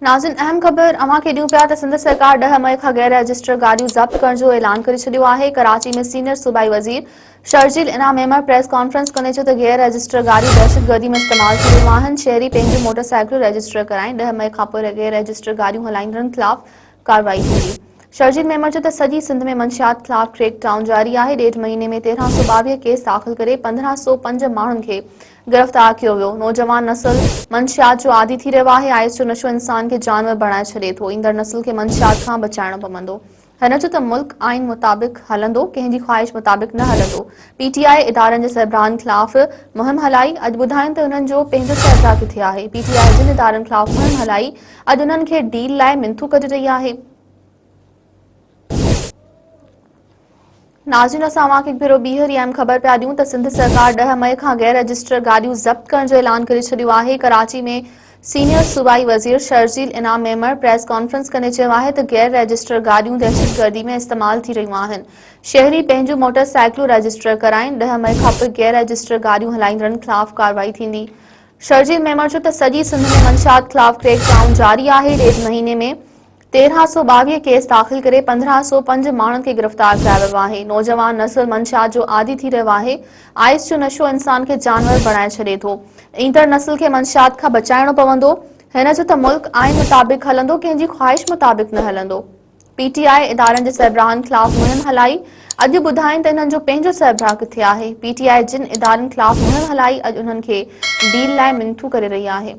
नाज़िन अहम ख़बर अवां खे ॾियूं पिया त सिंध सरकार 10 मई खां गैर रजिस्टर गाॾियूं ज़ब्त करण जो ऐलान करे छॾियो आहे। कराची में सीनियर सूबाई वज़ीर शर्जील इनाम मेमर प्रेस कॉन्फ्रेंस कंदे चयो त गैर रजिस्टर गाॾियूं दहशतगर्दी में इस्तेमाल थी रहियूं आहिनि। शहरी पंहिंजूं मोटरसाइकिलूं रजिस्टर कराइनि। 10 मई खां पोइ गैर रजिस्टर गाॾियूं हलाईंदड़नि ख़िलाफ़ कार्रवाई थींदी। शर्जील मेमर चयो त सॼी सिंध में मंशियात ख़िलाफ़ क्रैक डाउन जारी आहे। 1.5 महीने में 1322 केस दाख़िल करे 1505 माण्हुनि खे गिरफ़्तार कियो वियो। नौजवान नस्ल मंशियात जो आदी थी रहियो आहे। आइस जो नशो इंसान खे जानवर बणाए छॾे थो। ईंदड़ नस्ल खे मंशियात खां बचाइणो पवंदो। हिन चयो त मुल्क आइन मुताबिक़ हलंदो, कंहिं जी ख़्वाहिश मुताबिक़ न हलंदो। पीटीआई इदारनि जे सरबराहनि ख़िलाफ़ मुहिम हलाई। अॼु ॿुधाइनि त उन्हनि जो पंहिंजो सरबराह किथे आहे। पीटीआई जिन इदारनि ख़िलाफ़ मुहिम हलाई, अॼु उन्हनि खे डील लाइ मिंथू कढी रही आहे। नाज़रीन, असां अवांखे हिकु भेरो ॿीहर अहम ख़बर पिया ॾियूं त सिंध सरकार 10 मई खां गैर रजिस्टर गाॾियूं ज़ब्त करण जो ऐलान करे छॾियो आहे। कराची में सीनियर सूबाई वज़ीर शर्जील इनाम मेमर प्रेस कॉन्फ्रेंस कंदे चयो आहे त गैर रजिस्टर गाॾियूं दहशतगर्दी में इस्तेमाल थी रहियूं आहिनि। शहरी पंहिंजूं मोटरसाइकिलूं रजिस्टर कराइनि। 10 मई खां पोइ गैर रजिस्टर गाॾियूं हलाईंदड़नि ख़िलाफ़ कार्रवाई थींदी। शर्जील मेमर चयो त सॼी सिंध में मंशियात ख़िलाफ़ क्रैक डाउन जारी आहे। 1.5 महीने में 1322 केस दाख़िल करे 1505 माण्हुनि खे गिरफ़्तार कया वियो आहे। नौजवान नस्ल मंशियात जो आदी थी रहियो आहे। आइस जो नशो इंसान खे जानवर बणाए छॾे थो। ईंदड़ नस्ल खे मंशियात खां बचाइणो पवंदो। हिन चयो त मुल्क आइन मुताबिक़ हलंदो, कंहिं जी ख़्वाहिश मुताबिक़ न हलंदो। पीटीआई इदारनि जे सरबराहनि ख़िलाफ़ मुहिम हलाई। अॼु ॿुधाइनि त इन्हनि जो पंहिंजो सरबराह किथे आहे। पीटीआई जिन इदारनि ख़िलाफ़ मुहिम हलाई, अॼु उन्हनि खे डील लाइ मिंथू करे रही आहे।